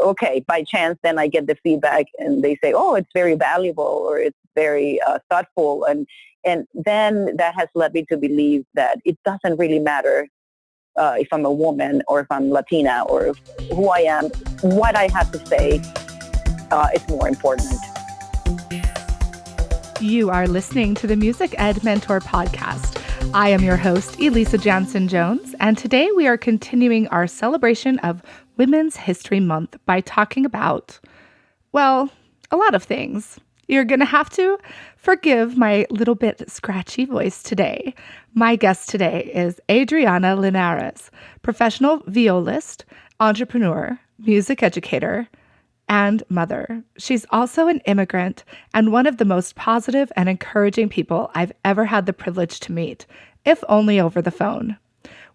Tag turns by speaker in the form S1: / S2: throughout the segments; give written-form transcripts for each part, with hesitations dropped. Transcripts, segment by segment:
S1: okay, by chance, then I get the feedback and they say, oh, it's very valuable or it's very thoughtful. And then that has led me to believe that it doesn't really matter if I'm a woman or if I'm Latina or who I am. What I have to say is more important.
S2: You are listening to the Music Ed Mentor podcast. I am your host, Elisa Jansen-Jones, and today we are continuing our celebration of Women's History Month by talking about, well, a lot of things. You're going to have to forgive my little bit scratchy voice today. My guest today is Adriana Linares, professional violist, entrepreneur, music educator, and mother. She's also an immigrant and one of the most positive and encouraging people I've ever had the privilege to meet, if only over the phone.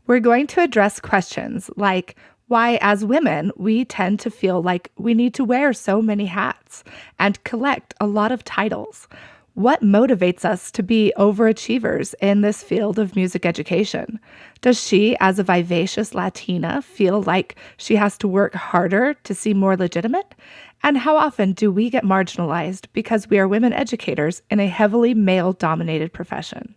S2: We're going to address questions like why, as women, we tend to feel like we need to wear so many hats and collect a lot of titles. What motivates us to be overachievers in this field of music education? Does she, as a vivacious Latina, feel like she has to work harder to seem more legitimate? And how often do we get marginalized because we are women educators in a heavily male-dominated profession?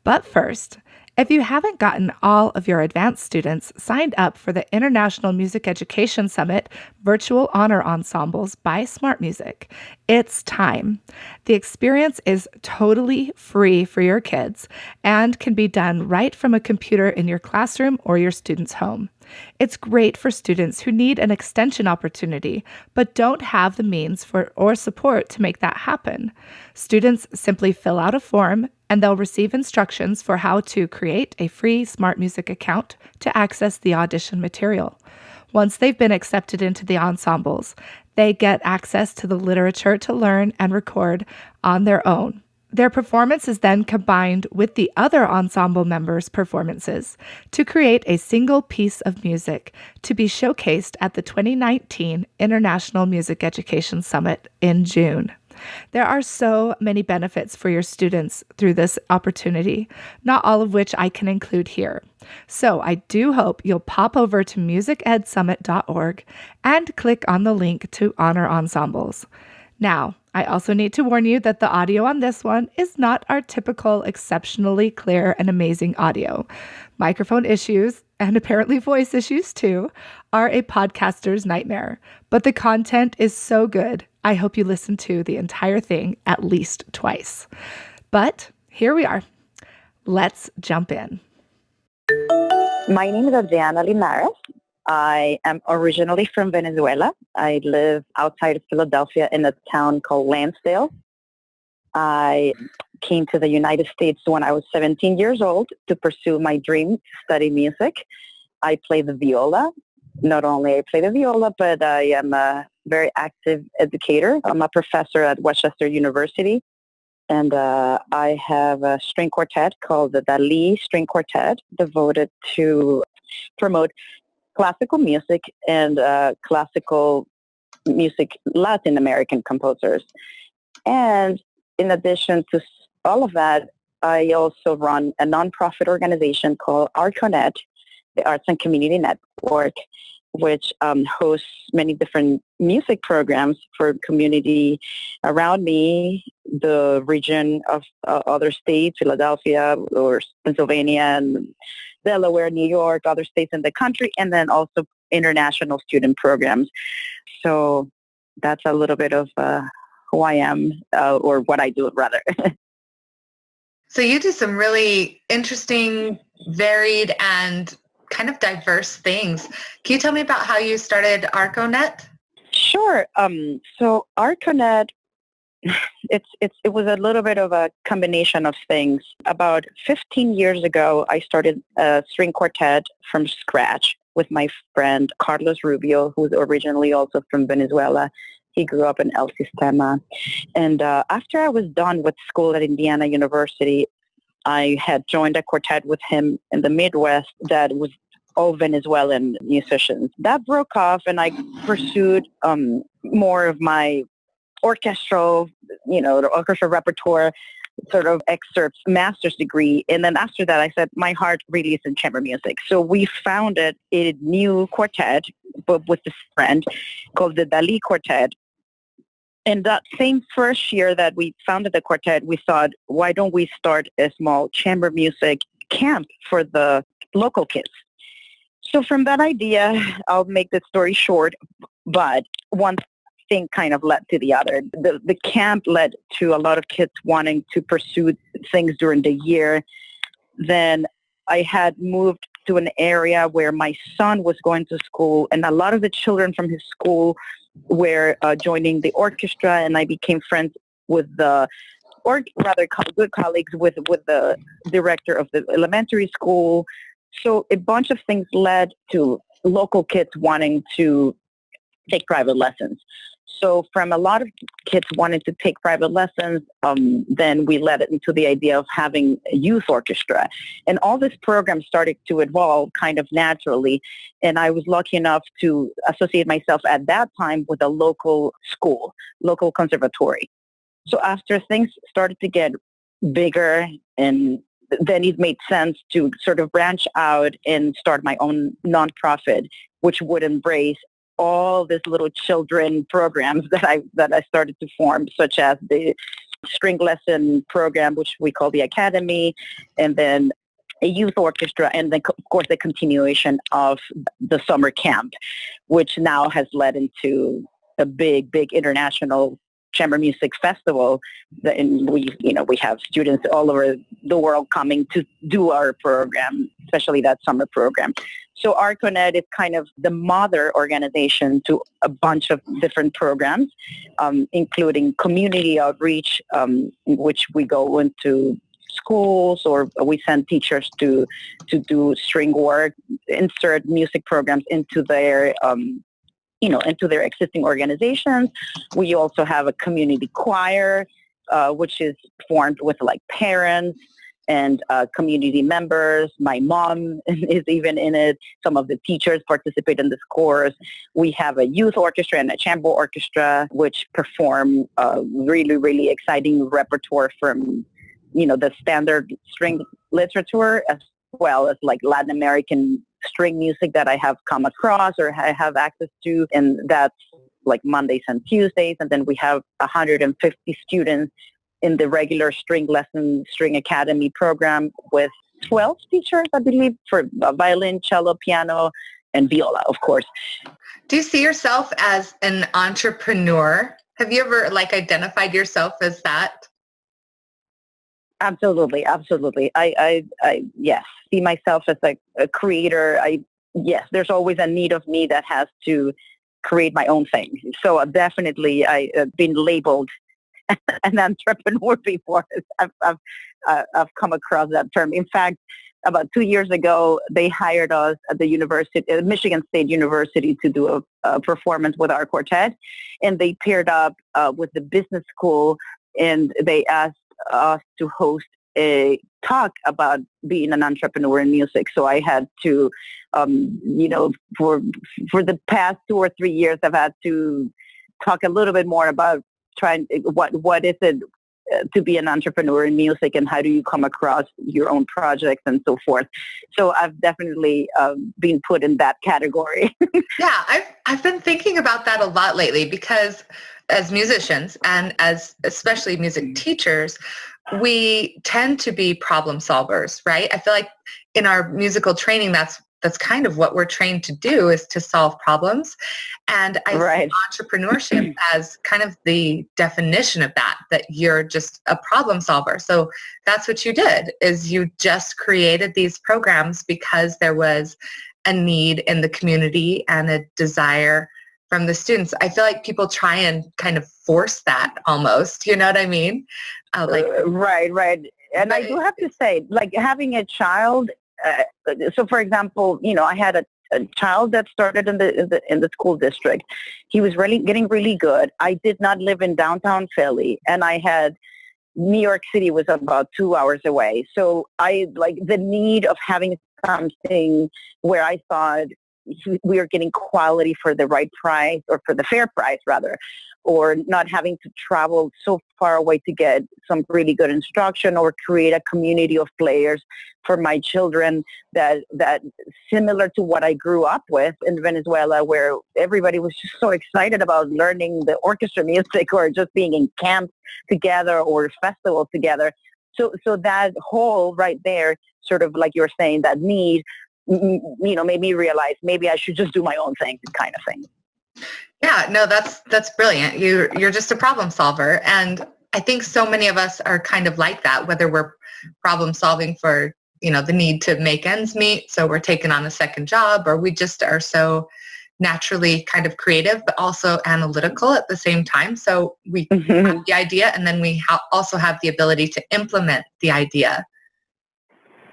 S2: But first, if you haven't gotten all of your advanced students signed up for the International Music Education Summit Virtual Honor Ensembles by Smart Music, it's time. The experience is totally free for your kids and can be done right from a computer in your classroom or your student's home. It's great for students who need an extension opportunity but don't have the means or support to make that happen. Students simply fill out a form and they'll receive instructions for how to create a free Smart Music account to access the audition material. Once they've been accepted into the ensembles, they get access to the literature to learn and record on their own. Their performance is then combined with the other ensemble members' performances to create a single piece of music to be showcased at the 2019 International Music Education Summit in June. There are so many benefits for your students through this opportunity, not all of which I can include here. So I do hope you'll pop over to musicedsummit.org and click on the link to Honor Ensembles. Now, I also need to warn you that the audio on this one is not our typical exceptionally clear and amazing audio. Microphone issues, and apparently voice issues too, are a podcaster's nightmare. But the content is so good, I hope you listen to the entire thing at least twice. But here we are. Let's jump in.
S1: My name is Adriana Linares. I am originally from Venezuela. I live outside of Philadelphia in a town called Lansdale. I came to the United States when I was 17 years old to pursue my dream to study music. I play the viola. Not only I play the viola, but I am a very active educator. I'm a professor at Westchester University. And I have a string quartet called the Dalí Quartet, devoted to promote classical music and classical music Latin American composers. And in addition to all of that, I also run a nonprofit organization called Arconet, the Arts and Community Network, which hosts many different music programs for community around me, the region of other states, Philadelphia or Pennsylvania and Delaware, New York, other states in the country, and then also international student programs. So that's a little bit of who I am, or what I do, rather.
S3: So you do some really interesting, varied, and kind of diverse things. Can you tell me about how you started Arconet?
S1: Sure. So Arconet, it was a little bit of a combination of things. About 15 years ago, I started a string quartet from scratch with my friend Carlos Rubio, who's originally also from Venezuela. He grew up in El Sistema. And after I was done with school at Indiana University, I had joined a quartet with him in the Midwest that was all Venezuelan musicians. That broke off, and I pursued more of my orchestral, the orchestral repertoire sort of excerpts, master's degree. And then after that, I said, my heart really is in chamber music. So we founded a new quartet but with this friend called the Dalí Quartet. And that same first year that we founded the quartet, we thought, why don't we start a small chamber music camp for the local kids? So from that idea, I'll make the story short, but one thing kind of led to the other. The camp led to a lot of kids wanting to pursue things during the year. Then I had moved to an area where my son was going to school, and a lot of the children from his school were joining the orchestra, and I became friends with good colleagues with the director of the elementary school. So a bunch of things led to local kids wanting to take private lessons. So from a lot of kids wanting to take private lessons, then we led it into the idea of having a youth orchestra. And all this program started to evolve kind of naturally. And I was lucky enough to associate myself at that time with a local school, local conservatory. So after things started to get bigger, and then it made sense to sort of branch out and start my own nonprofit, which would embrace all these little children programs that I started to form, such as the string lesson program, which we call the Academy, and then a youth orchestra, and then, of course, the continuation of the summer camp, which now has led into a big international chamber music festival. And we have students all over the world coming to do our program, especially that summer program. So Arconet is kind of the mother organization to a bunch of different programs, including community outreach, in which we go into schools, or we send teachers to do string work, insert music programs into their into their existing organizations. We also have a community choir, which is formed with like parents and community members. My mom is even in it. Some of the teachers participate in this course. We have a youth orchestra and a chamber orchestra, which perform really, really exciting repertoire from, the standard string literature, as well as like Latin American string music that I have come across or I have access to. And that's like Mondays and Tuesdays. And then we have 150 students in the regular string academy program with 12 teachers, I believe, for violin, cello, piano, and viola, of course.
S3: Do you see yourself as an entrepreneur? Have you ever identified yourself as that?
S1: Absolutely. I yes, see myself as a creator. Yes, there's always a need of me that has to create my own thing. So definitely I've been labeled an entrepreneur before. I've come across that term. In fact, about 2 years ago, they hired us at the university, Michigan State University, to do a performance with our quartet, and they paired up with the business school, and they asked us to host a talk about being an entrepreneur in music. So I had to, for the past 2 or 3 years, I've had to talk a little bit more about what is it to be an entrepreneur in music, and how do you come across your own projects and so forth. So I've definitely been put in that category.
S3: Yeah, I've been thinking about that a lot lately, because as musicians and as especially music teachers, we tend to be problem solvers, right? I feel like in our musical training, that's kind of what we're trained to do, is to solve problems. And I see entrepreneurship as kind of the definition of that you're just a problem solver. So that's what you did, is you just created these programs because there was a need in the community and a desire from the students. I feel like people try and kind of force that almost, you know what I mean?
S1: Right. And I do have to say, like, having a child, so for example, I had a child that started in the school district. He was really getting really good. I did not live in downtown Philly, and I had New York City was about 2 hours away. So I the need of having something where I thought we were getting quality for the right price, or for the fair price rather, or not having to travel so far away to get some really good instruction, or create a community of players for my children that similar to what I grew up with in Venezuela, where everybody was just so excited about learning the orchestra music or just being in camp together or festival together. So that whole right there, sort of like you're saying, that need, made me realize maybe I should just do my own thing, kind of thing.
S3: Yeah, no, that's brilliant. You're just a problem solver. And I think so many of us are kind of like that, whether we're problem solving for, the need to make ends meet. So we're taking on a second job, or we just are so naturally kind of creative, but also analytical at the same time. So we have the idea, and then we also have the ability to implement the idea.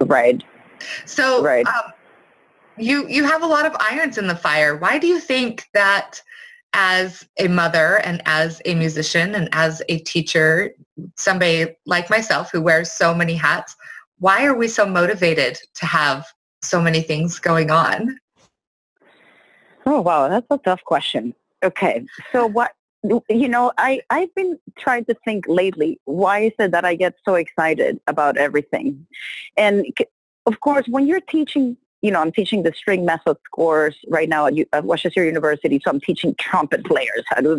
S1: Right.
S3: So
S1: right.
S3: You have a lot of irons in the fire. Why do you think that as a mother and as a musician and as a teacher, somebody like myself who wears so many hats, why are we so motivated to have so many things going on?
S1: Oh, wow. That's a tough question. Okay. So I've been trying to think lately, why is it that I get so excited about everything? And of course, when you're teaching, I'm teaching the string methods course right now at Westchester University. So I'm teaching trumpet players how to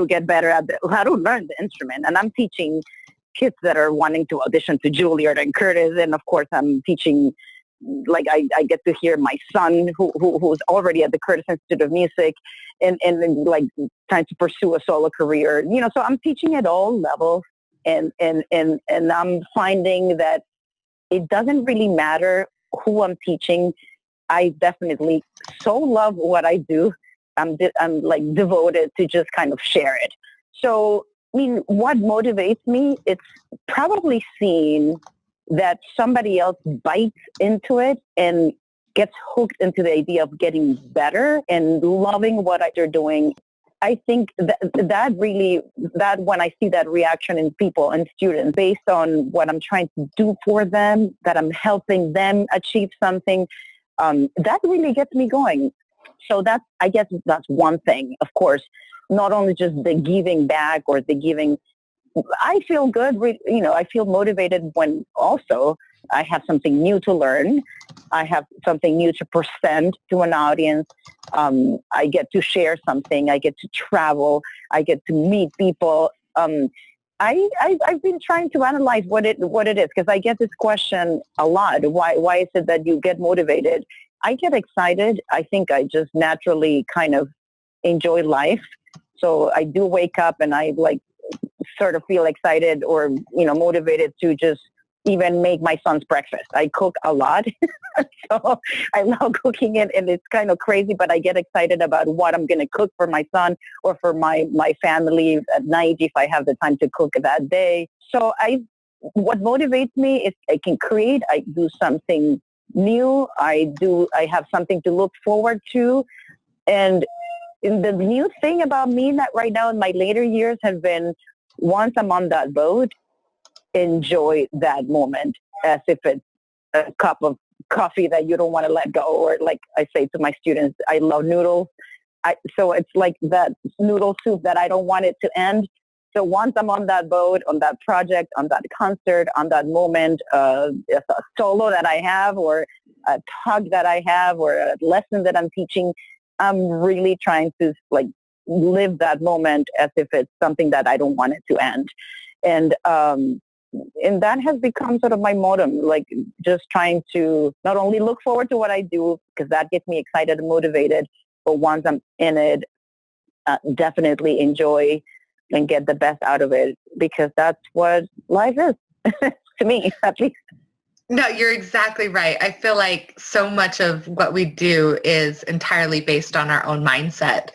S1: get better at how to learn the instrument. And I'm teaching kids that are wanting to audition to Juilliard and Curtis. And of course, I'm teaching, like I get to hear my son who's already at the Curtis Institute of Music and like trying to pursue a solo career. So I'm teaching at all levels, and I'm finding that it doesn't really matter who I'm teaching. I definitely so love what I do. I'm like devoted to just kind of share it. So, what motivates me, it's probably seeing that somebody else bites into it and gets hooked into the idea of getting better and loving what they're doing. I think that when I see that reaction in people and students based on what I'm trying to do for them, that I'm helping them achieve something, that really gets me going. So I guess that's one thing. Of course, not only just the giving back or the giving. I feel good, I feel motivated when also I have something new to learn. I have something new to present to an audience. I get to share something. I get to travel. I get to meet people. I've been trying to analyze what it is, because I get this question a lot. Why is it that you get motivated? I get excited. I think I just naturally kind of enjoy life. So I do wake up and I sort of feel excited or, motivated to just even make my son's breakfast. I cook a lot. So I love cooking it, and it's kind of crazy, but I get excited about what I'm going to cook for my son or for my family at night if I have the time to cook that day. So what motivates me is I can create, I do something new. I have something to look forward to. And the new thing about me that right now in my later years have been, once I'm on that boat, enjoy that moment as if it's a cup of coffee that you don't want to let go. Or like I say to my students, I love noodles. So it's like that noodle soup that I don't want it to end. So once I'm on that boat, on that project, on that concert, on that moment, a solo that I have or a talk that I have or a lesson that I'm teaching, I'm really trying to live that moment as if it's something that I don't want it to end. And that has become sort of my motto, just trying to not only look forward to what I do, because that gets me excited and motivated, but once I'm in it, definitely enjoy and get the best out of it, because that's what life is, to me, at least.
S3: No, you're exactly right. I feel like so much of what we do is entirely based on our own mindset.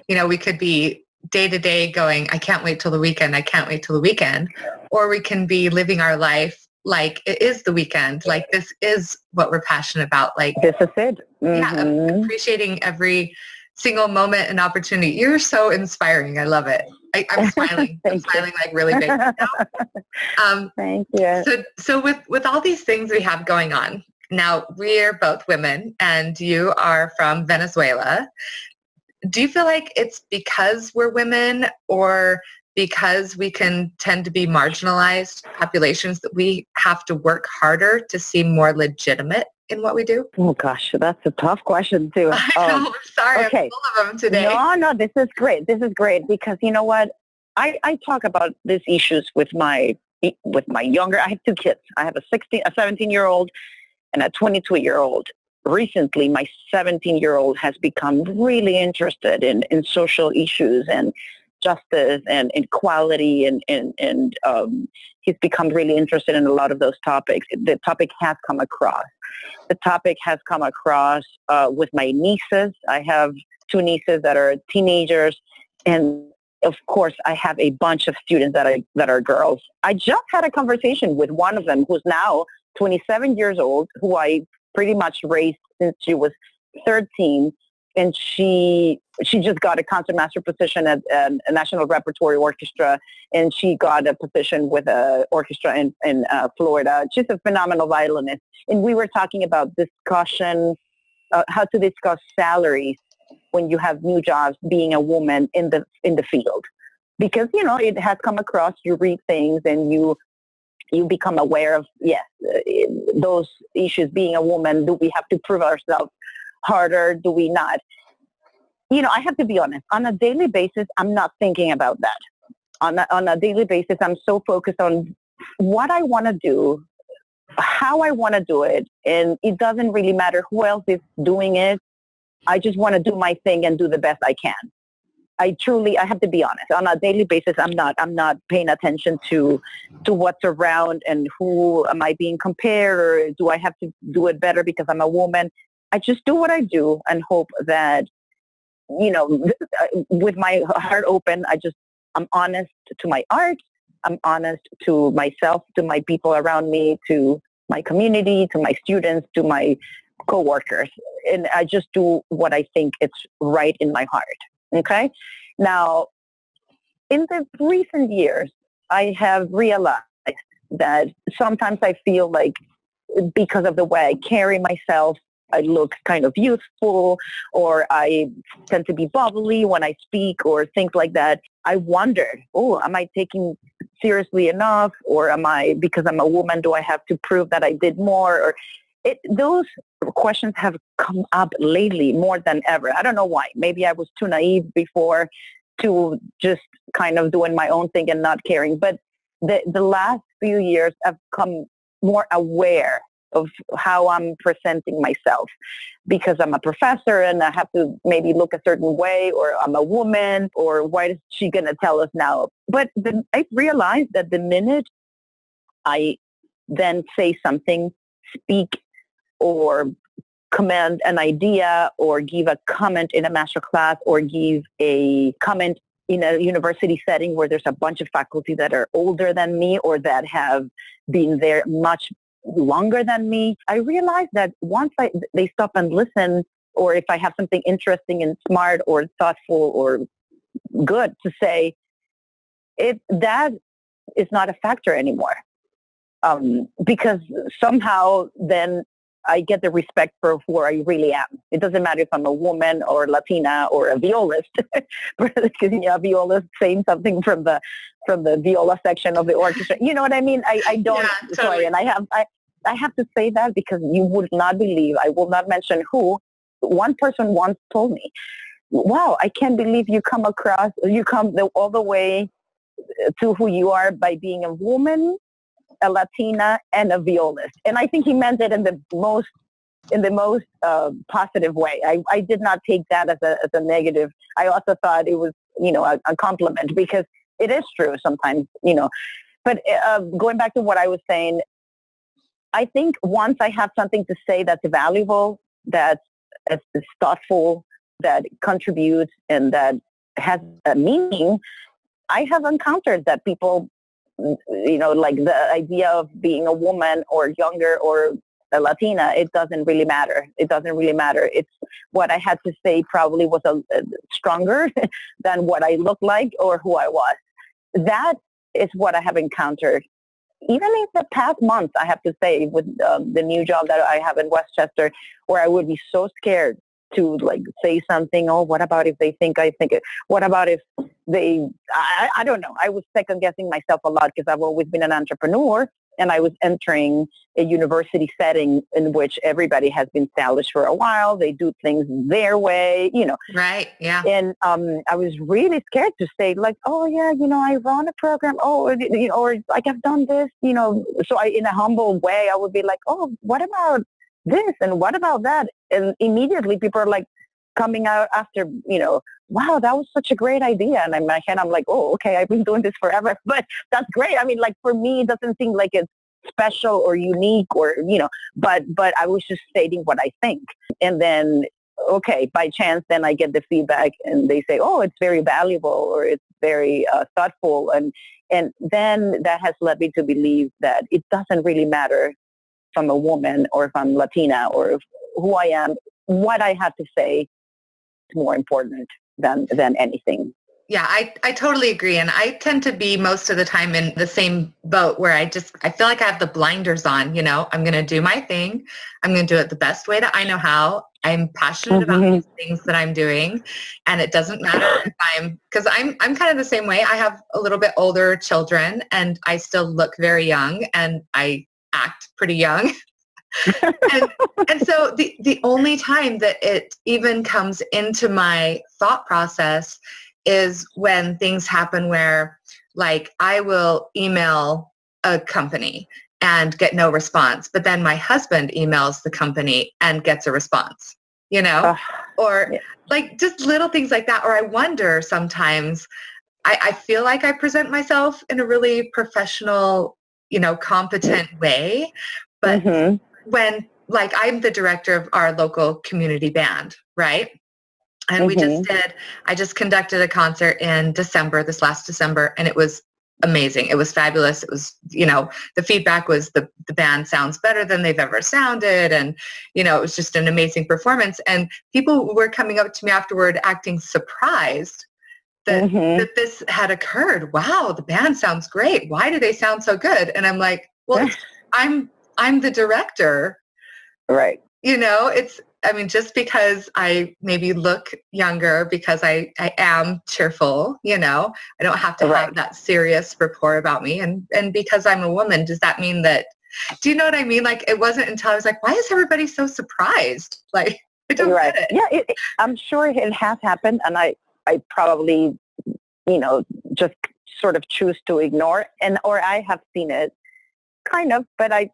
S3: We could be day to day going, I can't wait till the weekend. I can't wait till the weekend. Or we can be living our life like it is the weekend. Like this is what we're passionate about. Like
S1: this is it. Mm-hmm.
S3: Yeah, appreciating every single moment and opportunity. You're so inspiring. I love it. I'm smiling. I'm smiling like really big right now.
S1: Thank you.
S3: So with all these things we have going on, now we're both women and you are from Venezuela. do you feel like it's because we're women or because we can tend to be marginalized populations that we have to work harder to seem more legitimate in what we do?
S1: Oh gosh, that's a tough question too.
S3: I know, I'm sorry,
S1: okay.
S3: I'm full of them today.
S1: No, this is great. This is great because you know what? I talk about these issues with my younger. I have two kids. I have a 17-year-old and a 22-year-old. Recently, my 17-year-old has become really interested in social issues and justice and equality, and he's become really interested in a lot of those topics. The topic has come across. The topic has come across with my nieces. I have two nieces that are teenagers, and of course, I have a bunch of students that are girls. I just had a conversation with one of them who's now 27 years old, who I pretty much raised since she was 13, and she just got a concertmaster position at a National Repertory Orchestra, and she got a position with an orchestra in Florida. She's a phenomenal violinist, and we were talking about how to discuss salaries when you have new jobs, being a woman in the field, because it has come across. You read things and you become aware of those issues. Being a woman, do we have to prove ourselves harder? Do we not? I have to be honest. On a daily basis, I'm not thinking about that. On a daily basis, I'm so focused on what I want to do, how I want to do it, and it doesn't really matter who else is doing it. I just want to do my thing and do the best I can. I have to be honest. On a daily basis, I'm not paying attention to what's around and who am I being compared, or do I have to do it better because I'm a woman. I just do what I do and hope that, with my heart open, I'm honest to my art. I'm honest to myself, to my people around me, to my community, to my students, to my coworkers. And I just do what I think it's right in my heart. Okay. Now, in the recent years, I have realized that sometimes I feel like because of the way I carry myself, I look kind of youthful, or I tend to be bubbly when I speak, or things like that. I wondered, am I taking seriously enough? Or because I'm a woman, do I have to prove that I did more? Or those questions have come up lately more than ever. I don't know why. Maybe I was too naive before to just kind of doing my own thing and not caring. But the last few years I've come more aware of how I'm presenting myself, because I'm a professor and I have to maybe look a certain way, or I'm a woman, or what is she going to tell us now? But I realized that the minute I then say something, speak, or command an idea, or give a comment in a master class, or give a comment in a university setting where there's a bunch of faculty that are older than me, or that have been there much longer than me, I realized that once they stop and listen, or if I have something interesting and smart or thoughtful or good to say, that is not a factor anymore. Because somehow then I get the respect for who I really am. It doesn't matter if I'm a woman or Latina or a violist. A violist saying something from the viola section of the orchestra. You know what I mean? I don't. Yeah, totally. Sorry, and I have to say that because you would not believe. I will not mention who. One person once told me, "Wow, I can't believe you come all the way to who you are by being a woman, a Latina, and a violist." And I think he meant it in the most positive way. I did not take that as a negative. I also thought it was, a compliment, because it is true sometimes, But going back to what I was saying, I think once I have something to say that's valuable, that is thoughtful, that contributes, and that has a meaning, I have encountered that people, like the idea of being a woman or younger or a Latina, it doesn't really matter. It doesn't really matter. It's what I had to say probably was stronger than what I looked like or who I was. That is what I have encountered. Even in the past month, I have to say, with the new job that I have in Westchester, where I would be so scared to like say something. Oh, what about if they think I think it? What about if I don't know. I was second guessing myself a lot because I've always been an entrepreneur, and I was entering a university setting in which everybody has been established for a while. They do things their way,
S3: Right. Yeah.
S1: And I was really scared to say like, oh yeah, I run a program. Oh, or like I've done this, So in a humble way, I would be like, oh, what about this and what about that? And immediately people are like coming out after, wow, that was such a great idea. And in my head, I'm like, oh, okay, I've been doing this forever, but that's great. I mean, like for me, it doesn't seem like it's special or unique or, but I was just stating what I think. And then, okay, by chance, then I get the feedback and they say, oh, it's very valuable or it's very thoughtful. And then that has led me to believe that it doesn't really matter if I'm a woman or if I'm Latina or who I am. What I have to say is more important than anything.
S3: Yeah, I totally agree. And I tend to be most of the time in the same boat where I feel like I have the blinders on, I'm going to do my thing. I'm going to do it the best way that I know how. I'm passionate about these things that I'm doing. And it doesn't matter if because I'm kind of the same way. I have a little bit older children and I still look very young and I act pretty young. and so the only time that it even comes into my thought process is when things happen where like I will email a company and get no response, but then my husband emails the company and gets a response, or like just little things like that. Or I wonder sometimes, I feel like I present myself in a really professional, competent way, but when like I'm the director of our local community band, right? And I just conducted a concert in December, this last December, and it was amazing. It was fabulous. It was, the feedback was the band sounds better than they've ever sounded. And, it was just an amazing performance. And people were coming up to me afterward acting surprised that this had occurred. Wow, the band sounds great. Why do they sound so good? And I'm like, well, I'm the director.
S1: Right.
S3: Just because I maybe look younger because I am cheerful, I don't have to have that serious rapport about me. And because I'm a woman, does that mean that, do you know what I mean? Like, it wasn't until I was like, why is everybody so surprised? Like, I don't get it.
S1: Yeah, I'm sure it has happened. And I probably, just sort of choose to ignore or I have seen it kind of, but I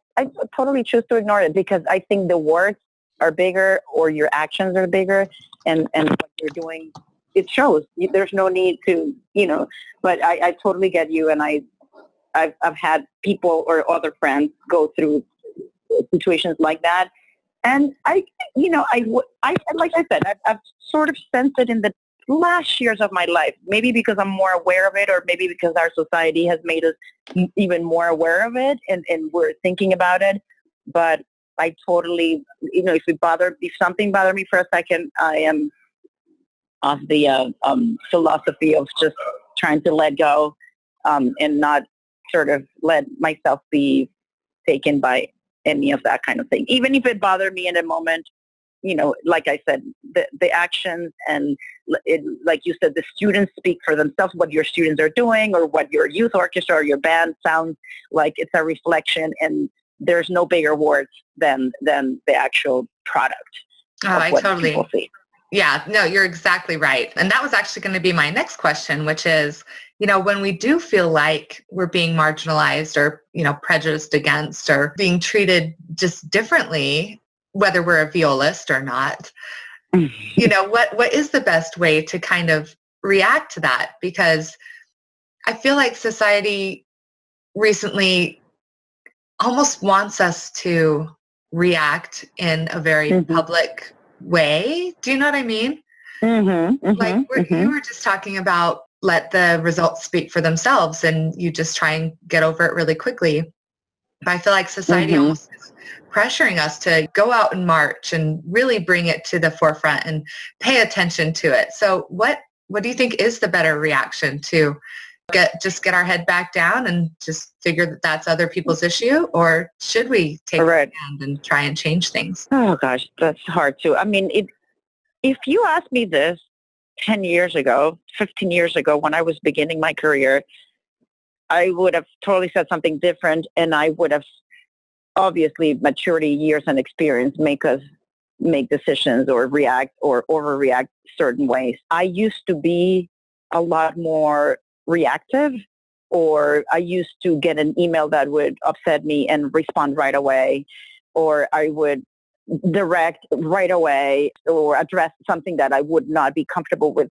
S1: totally choose to ignore it because I think the words are bigger or your actions are bigger and what you're doing, it shows. There's no need to, but I totally get you. And I've had people or other friends go through situations like that. And I like I said, I've sort of sensed it in the last years of my life, maybe because I'm more aware of it or maybe because our society has made us even more aware of it and we're thinking about it. But I totally, if something bothered me for a second, I am of the philosophy of just trying to let go and not sort of let myself be taken by any of that kind of thing. Even if it bothered me in a moment, like I said, the actions and like you said, the students speak for themselves, what your students are doing or what your youth orchestra or your band sounds like. It's a reflection and there's no bigger words than the actual product.
S3: Oh, I totally. Yeah, no, you're exactly right. And that was actually going to be my next question, which is, when we do feel like we're being marginalized or, prejudiced against or being treated just differently, whether we're a violist or not, what is the best way to kind of react to that? Because I feel like society recently almost wants us to react in a very public way. Do you know what I mean? Like you were just talking about let the results speak for themselves and you just try and get over it really quickly. But I feel like society almost is pressuring us to go out and march and really bring it to the forefront and pay attention to it. So what do you think is the better reaction to get our head back down and just figure that that's other people's issue? Or should we take a stand and try and change things?
S1: Oh gosh, that's hard too. I mean, if you asked me this 10 years ago, 15 years ago, when I was beginning my career, I would have totally said something different, and I would have, obviously, maturity, years, and experience make us make decisions or react or overreact certain ways. I used to be a lot more reactive, or I used to get an email that would upset me and respond right away, or I would direct right away or address something that I would not be comfortable with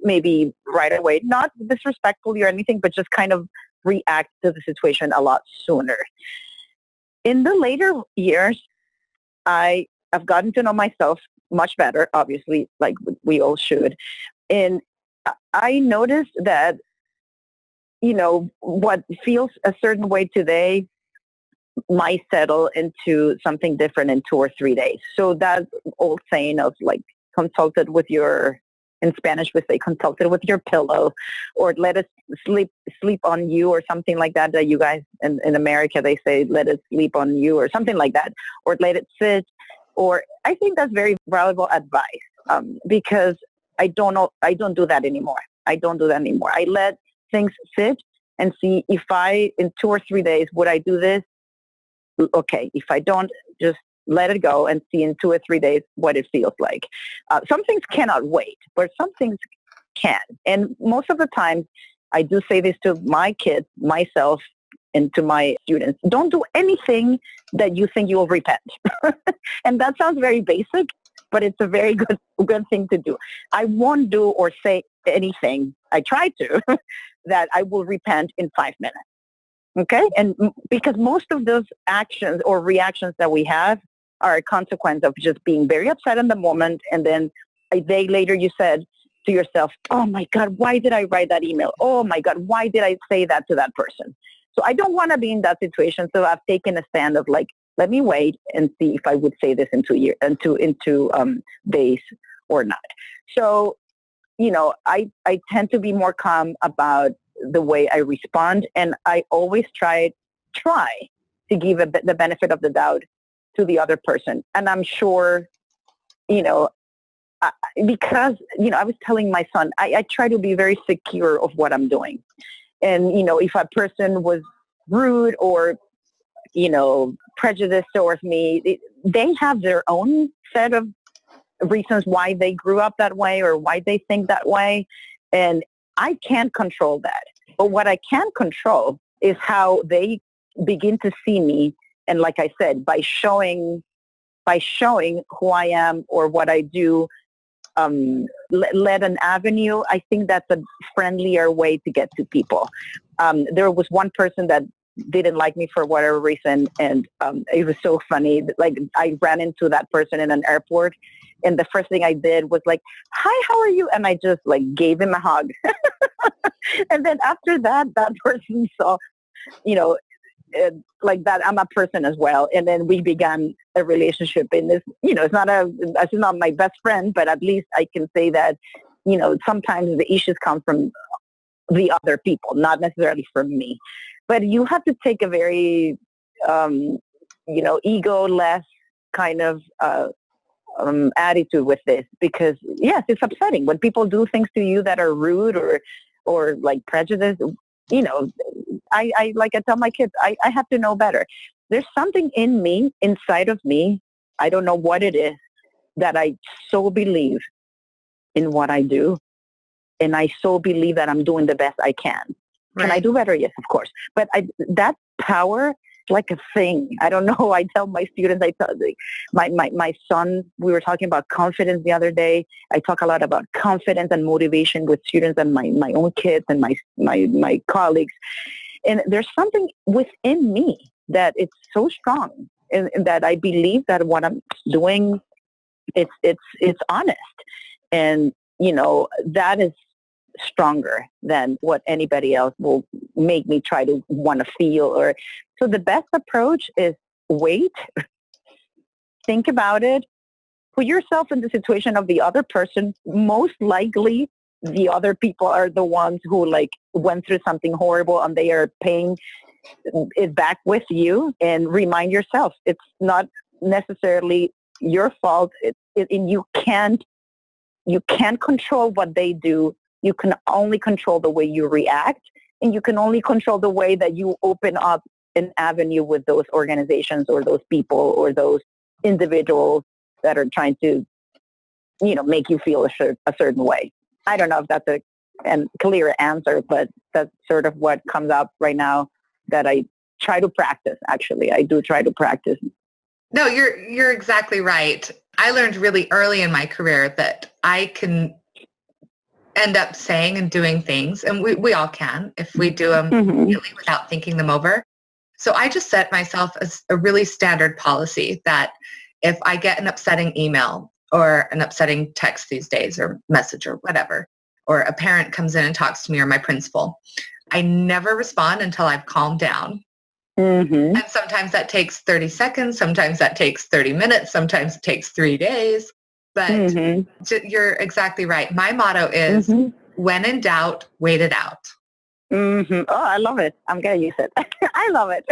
S1: maybe right away, not disrespectfully or anything, but just kind of react to the situation a lot sooner. In the later years, I have gotten to know myself much better, obviously, like we all should. And I noticed that, what feels a certain way today might settle into something different in 2 or 3 days. So that old saying of like consulted with your, in Spanish we say consulted with your pillow, or let us sleep on you, or something like that, that you guys in America, they say let it sleep on you or something like that, or let it sit. Or I think that's very valuable advice, because I don't do that anymore. I let things sit and see if in 2 or 3 days, would I do this? Okay. If I don't, just let it go and see in 2 or 3 days what it feels like. Some things cannot wait, but some things can. And most of the time, I do say this to my kids, myself, and to my students. Don't do anything that you think you will repent. And that sounds very basic, but it's a very good thing to do. I won't do or say anything, I try to, that I will repent in 5 minutes. Okay? And because most of those actions or reactions that we have are a consequence of just being very upset in the moment, and then a day later you said to yourself, oh my God, why did I write that email? Oh my God, why did I say that to that person? So I don't want to be in that situation. So I've taken a stand of like, let me wait and see if I would say this into days or not. So, I tend to be more calm about the way I respond, and I always try to give the benefit of the doubt to the other person. And I'm sure, because, I was telling my son, I try to be very secure of what I'm doing. And, if a person was rude or, prejudiced towards me, they have their own set of reasons why they grew up that way or why they think that way. And I can't control that. But what I can control is how they begin to see me. And like I said, by showing who I am or what I do, let an avenue. I think that's a friendlier way to get to people. There was one person that didn't like me for whatever reason, and it was so funny. Like, I ran into that person in an airport, and the first thing I did was like, hi, how are you? And I just like gave him a hug. And then after that person saw, like that I'm a person as well. And then we began a relationship in this, it's not my best friend, but at least I can say that, sometimes the issues come from the other people, not necessarily from me. But you have to take a very, ego-less kind of attitude with this, because yes, it's upsetting when people do things to you that are rude or like prejudice. I like I tell my kids, I have to know better. There's something inside of me, I don't know what it is, that I so believe in what I do, and I so believe that I'm doing the best I can. Right. Can I do better? Yes, of course. But that power, like a thing. I don't know. I tell my students, my son, we were talking about confidence the other day. I talk a lot about confidence and motivation with students and my own kids and my colleagues. And there's something within me that it's so strong, and that I believe that what I'm doing, it's honest. And, that is stronger than what anybody else will make me try to want to feel. So the best approach is wait, think about it, put yourself in the situation of the other person. Most likely the other people are the ones who like went through something horrible, and they are paying it back with you. And remind yourself, it's not necessarily your fault, and you can't you can't control what they do. You can only control the way you react, and you can only control the way that you open up an avenue with those organizations or those people or those individuals that are trying to, make you feel a certain way. I don't know if that's a clear answer, but that's sort of what comes up right now that I try to practice. Actually, I do try to practice.
S3: No, you're exactly right. I learned really early in my career that I can end up saying and doing things, and we all can if we do them really without thinking them over. So I just set myself as a really standard policy that if I get an upsetting email or an upsetting text these days or message or whatever, or a parent comes in and talks to me or my principal, I never respond until I've calmed down. And sometimes that takes 30 seconds. Sometimes that takes 30 minutes. Sometimes it takes 3 days. But you're exactly right. My motto is, when in doubt, wait it out.
S1: Oh, I love it. I'm going to use it. I love it.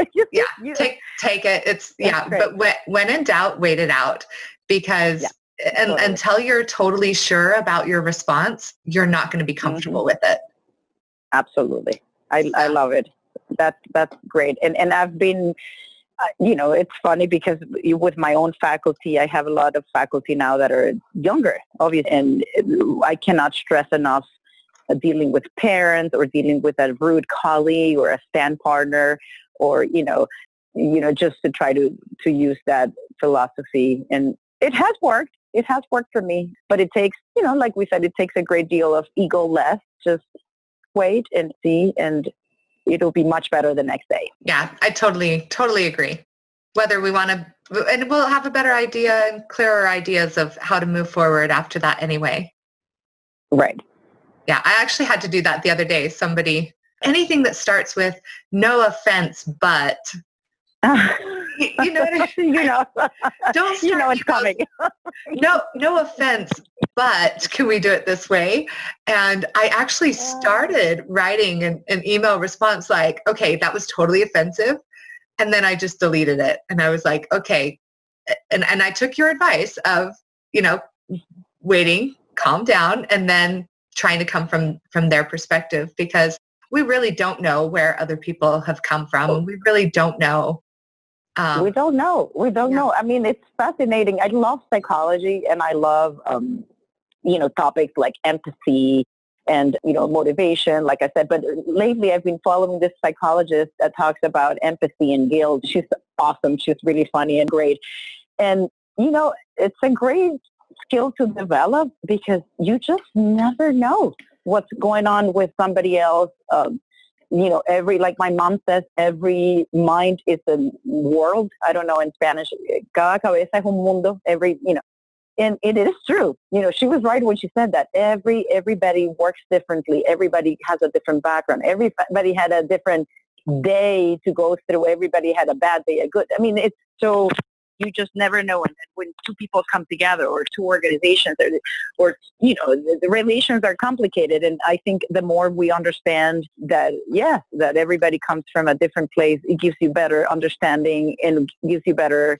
S3: Take it. It's but when in doubt, wait it out, because totally. Until you're totally sure about your response, you're not going to be comfortable with it.
S1: Absolutely. I love it. That's great. And I've been, it's funny because with my own faculty, I have a lot of faculty now that are younger, obviously, and I cannot stress enough dealing with parents or dealing with a rude colleague or a stand partner, or, just to try to use that philosophy. And it has worked. It has worked for me, but it takes, like we said, it takes a great deal of ego less. Just wait and see, and it'll be much better the next day.
S3: Yeah, I totally agree. Whether we want to, and we'll have a better idea and clearer ideas of how to move forward after that anyway.
S1: Right.
S3: Yeah, I actually had to do that the other day. Anything that starts with "no offense, but," you know what I mean? Don't start,
S1: it's coming.
S3: No offense, but can we do it this way? And I actually started writing an email response like, okay, that was totally offensive. And then I just deleted it. And I was like, okay. And I took your advice of, waiting, calm down, and then trying to come from their perspective, because we really don't know where other people have come from. We really don't know.
S1: We don't know. I mean, it's fascinating. I love psychology, and I love, topics like empathy and, motivation, like I said. But lately I've been following this psychologist that talks about empathy and guilt. She's awesome. She's really funny and great. And, it's a great skill to develop, because you just never know what's going on with somebody else. Like my mom says, every mind is a world. I don't know in Spanish, cada cabeza es un mundo, and it is true. She was right when she said that everybody works differently. Everybody has a different background. Everybody had a different day to go through. Everybody had a bad day, a good. I mean, it's so, you just never know. And when two people come together, or two organizations, or the relations are complicated. And I think the more we understand that, that everybody comes from a different place, it gives you better understanding and gives you better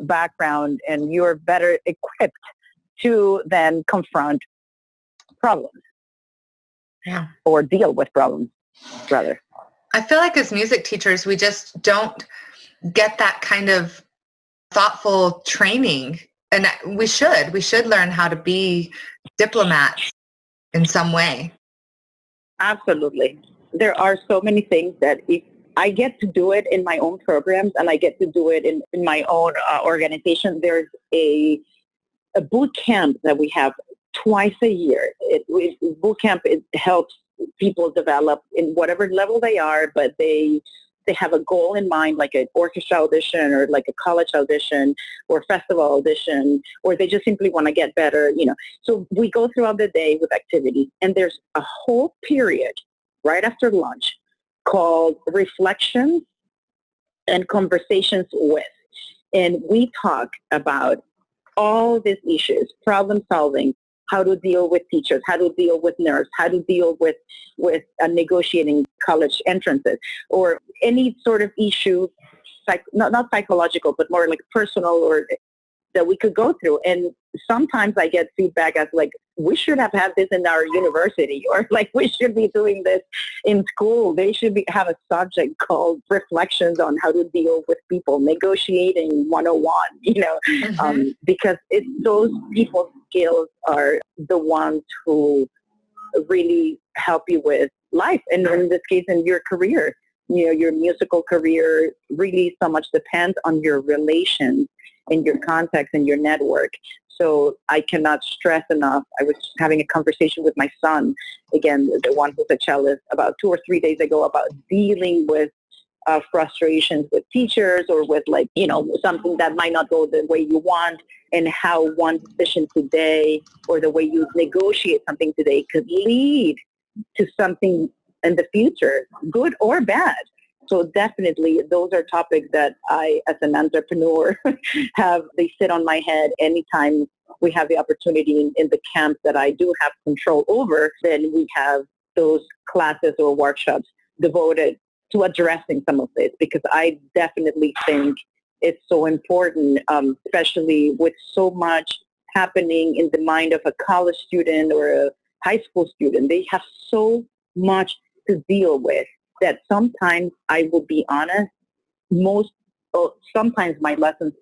S1: background, and you're better equipped to then confront problems.
S3: Yeah.
S1: Or deal with problems, rather.
S3: I feel like as music teachers, we just don't get that kind of thoughtful training, and we should learn how to be diplomats in some way.
S1: Absolutely. There are so many things that if I get to do it in my own programs, and I get to do it in my own organization. There's a boot camp that we have twice a year. Boot camp, it helps people develop in whatever level they are, but they have a goal in mind, like an orchestra audition, or like a college audition, or festival audition, or they just simply want to get better, So we go throughout the day with activities, and there's a whole period right after lunch called Reflections and Conversations with. And we talk about all these issues, problem solving, how to deal with teachers, how to deal with nerves, how to deal with negotiating college entrances, or any sort of issue, not psychological, but more like personal, or that we could go through. And sometimes I get feedback as like, we should have had this in our university, or like we should be doing this in school. They should have a subject called reflections on how to deal with people, negotiating 101, because those people skills are the ones who really help you with life. And in this case, in your career, your musical career really so much depends on your relations and your contacts and your network. So I cannot stress enough. I was having a conversation with my son, again, the one who's a cellist, about 2 or 3 days ago about dealing with frustrations with teachers, or with something that might not go the way you want, and how one decision today or the way you negotiate something today could lead to something in the future, good or bad. So definitely those are topics that I, as an entrepreneur, they sit on my head anytime we have the opportunity in the camp that I do have control over. Then we have those classes or workshops devoted to addressing some of this, because I definitely think it's so important, especially with so much happening in the mind of a college student or a high school student. They have so much to deal with that sometimes, I will be honest, sometimes my lessons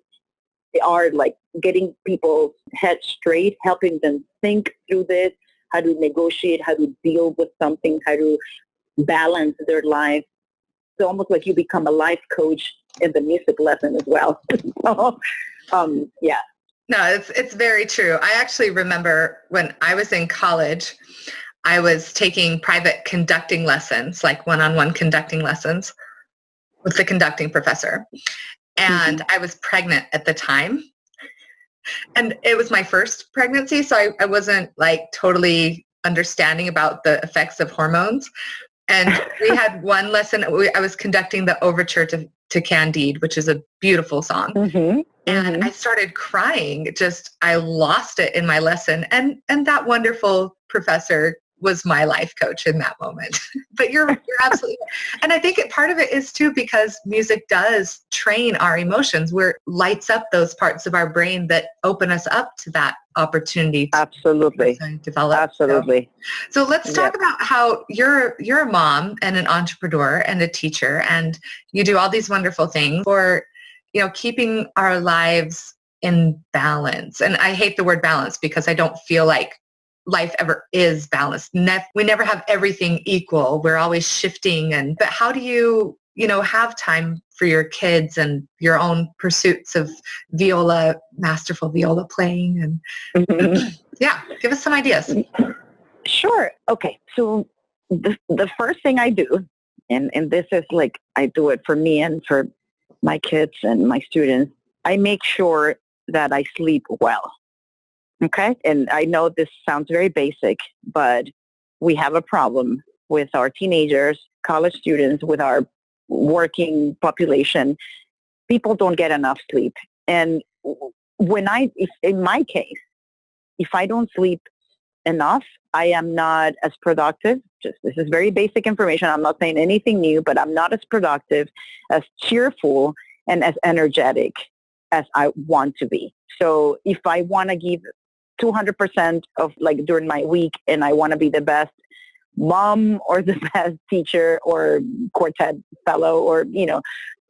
S1: are like getting people's head straight, helping them think through this, how to negotiate, how to deal with something, how to balance their life. It's almost like you become a life coach in the music lesson as well. So, yeah.
S3: No, it's very true. I actually remember when I was in college, I was taking private conducting lessons, like one-on-one conducting lessons with the conducting professor. And I was pregnant at the time. And it was my first pregnancy, so I wasn't like totally understanding about the effects of hormones. And we had one lesson, I was conducting the overture to Candide, which is a beautiful song. And I started crying. I lost it in my lesson. And that wonderful professor was my life coach in that moment. But you're absolutely right. And I think part of it is too, because music does train our emotions, where it lights up those parts of our brain that open us up to that opportunity to
S1: absolutely
S3: develop.
S1: Absolutely.
S3: So let's talk about how you're a mom and an entrepreneur and a teacher, and you do all these wonderful things for, keeping our lives in balance. And I hate the word balance, because I don't feel like life ever is balanced. We never have everything equal. We're always shifting. But how do you, have time for your kids and your own pursuits of masterful viola playing? And yeah, give us some ideas.
S1: Sure. Okay. So the first thing I do, and this is like, I do it for me and for my kids and my students, I make sure that I sleep well. Okay. And I know this sounds very basic, but we have a problem with our teenagers, college students, with our working population. People don't get enough sleep. And in my case, if I don't sleep enough, I am not as productive. This is very basic information. I'm not saying anything new, but I'm not as productive, as cheerful, and as energetic as I want to be. So if I want to give 200% of during my week, and I want to be the best mom or the best teacher or quartet fellow, or,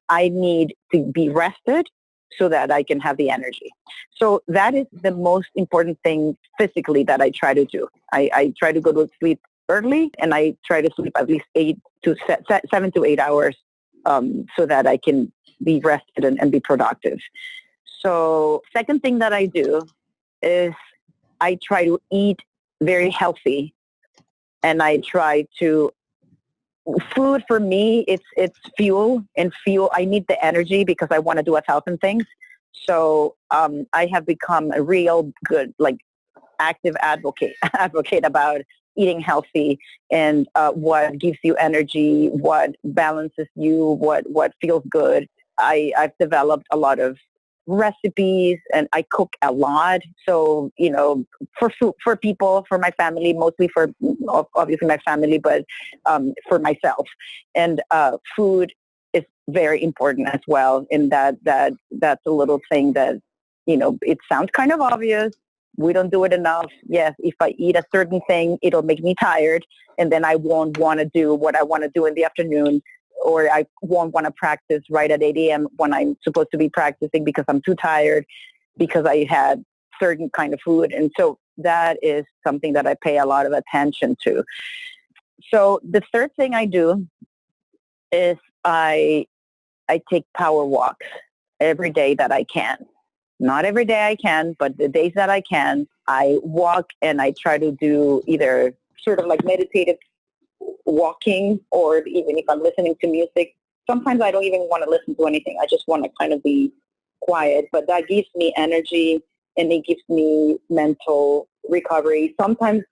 S1: I need to be rested so that I can have the energy. So that is the most important thing physically that I try to do. I try to go to sleep early, and I try to sleep at least 7 to 8 hours so that I can be rested and be productive. So second thing that I do is I try to eat very healthy, and I try to, food for me, it's fuel, and fuel, I need the energy because I want to do 1,000 things. So I have become a real good, active advocate about eating healthy, and what gives you energy, what balances you, what feels good. I've developed a lot of recipes, and I cook a lot. So, for food, for people, for my family, mostly for obviously my family, but for myself. And food is very important as well. And that's a little thing that, it sounds kind of obvious, We don't do it enough. Yes, if I eat a certain thing, it'll make me tired, and then I won't want to do what I want to do in the afternoon, or I won't want to practice right at 8 a.m. when I'm supposed to be practicing because I'm too tired because I had certain kind of food. And so that is something that I pay a lot of attention to. So the third thing I do is I take power walks every day that I can. Not every day I can, but the days that I can, I walk and I try to do either sort of like meditative walking, or even if I'm listening to music. Sometimes I don't even want to listen to anything. I just want to kind of be quiet, but that gives me energy and it gives me mental recovery. Sometimes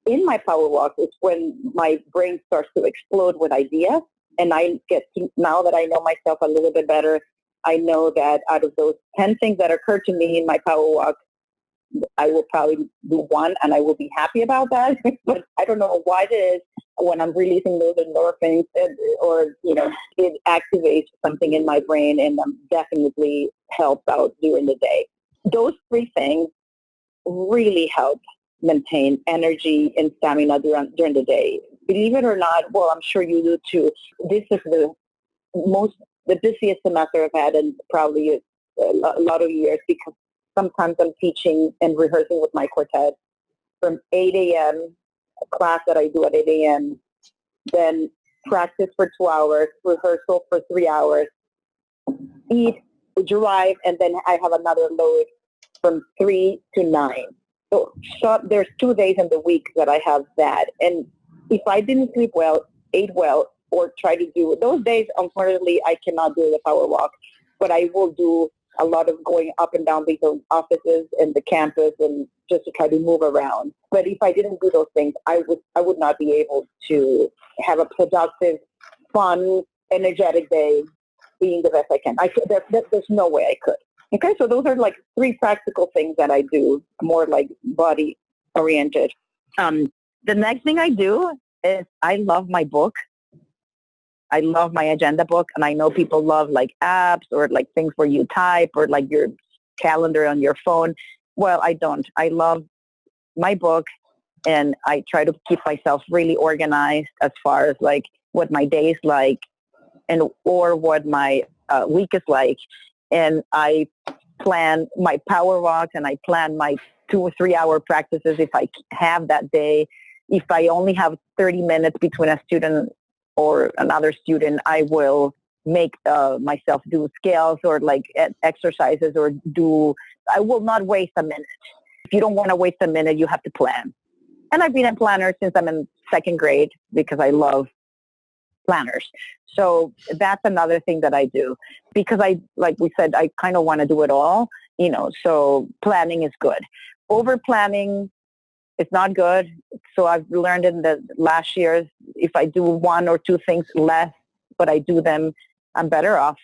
S1: in my power walk is when my brain starts to explode with ideas, and I get to, now that I know myself a little bit better, I know that out of those 10 things that occur to me in my power walk, I will probably do one and I will be happy about that. But I don't know why it is when I'm releasing those endorphins, or, it activates something in my brain, and definitely helps out during the day. Those three things really help maintain energy and stamina during the day. Believe it or not, well, I'm sure you do too. This is the busiest semester I've had in probably a lot of years, because sometimes I'm teaching and rehearsing with my quartet from 8 a.m., a class that I do at 8 a.m., then practice for 2 hours, rehearsal for 3 hours, eat, drive, and then I have another load from 3 to 9. So there's 2 days in the week that I have that. And if I didn't sleep well, ate well, or try to do those days, unfortunately, I cannot do the power walk, but I will do a lot of going up and down these offices and the campus, and just to try to move around. But if I didn't do those things, I would not be able to have a productive, fun, energetic day, being the best I can. There's no way I could. Okay, so those are like 3 practical things that I do, more like body oriented. The next thing I do is I love my book. I love my agenda book, and I know people love like apps or like things where you type, or like your calendar on your phone. Well, I don't. I love my book, and I try to keep myself really organized as far as like what my day is like, or what my week is like. And I plan my power walks, and I plan my 2 or 3 hour practices if I have that day. If I only have 30 minutes between a student or another student, I will make myself do scales or like exercises, or I will not waste a minute. If you don't want to waste a minute, you have to plan. And I've been a planner since I'm in 2nd grade because I love planners. So that's another thing that I do, because like we said, I kind of want to do it all, so planning is good. Over planning is not good. So I've learned in the last years, if I do 1 or 2 things less, but I do them, I'm better off.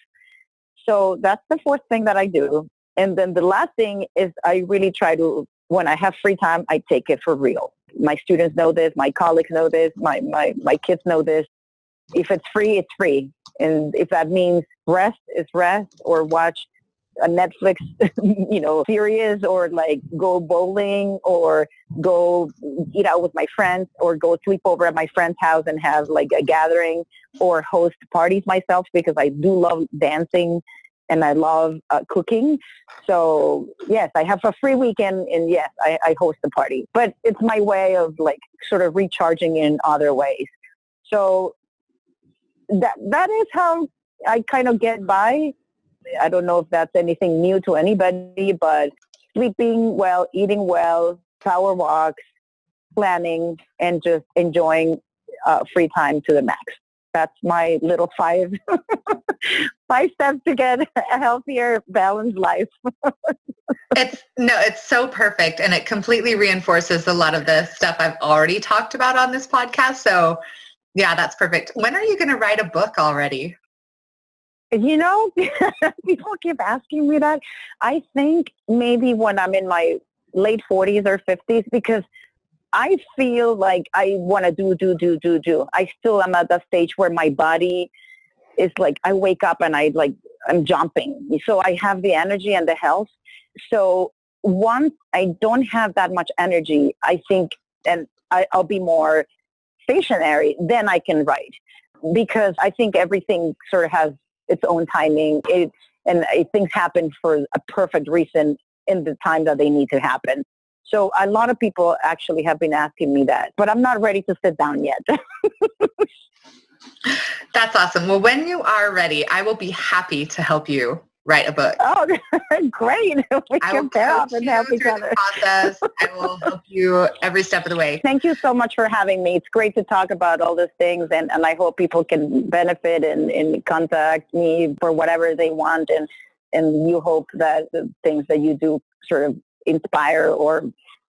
S1: So that's the 4th thing that I do. And then the last thing is I really try to, when I have free time, I take it for real. My students know this, my colleagues know this, my kids know this. If it's free, it's free. And if that means rest, it's rest, or watch a Netflix, series, or like go bowling, or go eat out with my friends, or go sleep over at my friend's house and have like a gathering, or host parties myself, because I do love dancing and I love cooking. So yes, I have a free weekend, and yes, I host a party, but it's my way of like sort of recharging in other ways. So that is how I kind of get by. I don't know if that's anything new to anybody, but sleeping well, eating well, power walks, planning, and just enjoying free time to the max. That's my little 5 steps to get a healthier, balanced life.
S3: It's so perfect. And it completely reinforces a lot of the stuff I've already talked about on this podcast. So yeah, that's perfect. When are you going to write a book already?
S1: People keep asking me that. I think maybe when I'm in my late 40s or 50s, because I feel like I want to do. I still am at that stage where my body is like, I wake up and I'm jumping. So I have the energy and the health. So once I don't have that much energy, I think, and I'll be more stationary, then I can write. Because I think everything sort of has its own timing, things happen for a perfect reason in the time that they need to happen. So a lot of people actually have been asking me that, but I'm not ready to sit down yet.
S3: That's awesome. Well, when you are ready, I will be happy to help you write a book.
S1: Oh, great. We
S3: I will
S1: can pair up
S3: coach
S1: and
S3: you
S1: help each
S3: through
S1: other.
S3: the process. I will help you every step of the way.
S1: Thank you so much for having me. It's great to talk about all these things, and I hope people can benefit and contact me for whatever they want, and you hope that the things that you do sort of inspire or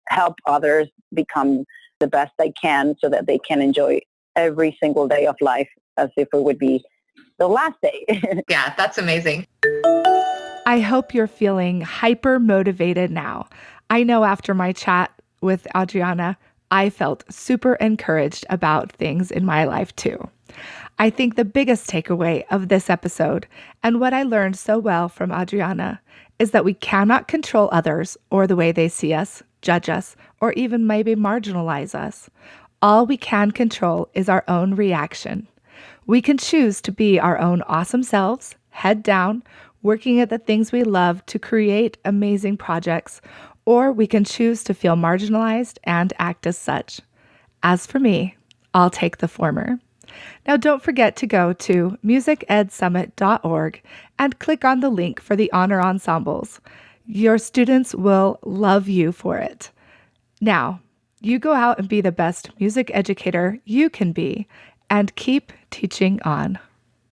S1: help others become the best they can so that they can enjoy every single day of life as if it would be the last day.
S3: Yeah, that's amazing.
S2: I hope you're feeling hyper motivated now. I know after my chat with Adriana, I felt super encouraged about things in my life too. I think the biggest takeaway of this episode and what I learned so well from Adriana is that we cannot control others or the way they see us, judge us, or even maybe marginalize us. All we can control is our own reaction. We can choose to be our own awesome selves, head down, working at the things we love to create amazing projects, or we can choose to feel marginalized and act as such. As for me, I'll take the former. Now, don't forget to go to musicedsummit.org and click on the link for the honor ensembles. Your students will love you for it. Now, you go out and be the best music educator you can be and keep teaching on.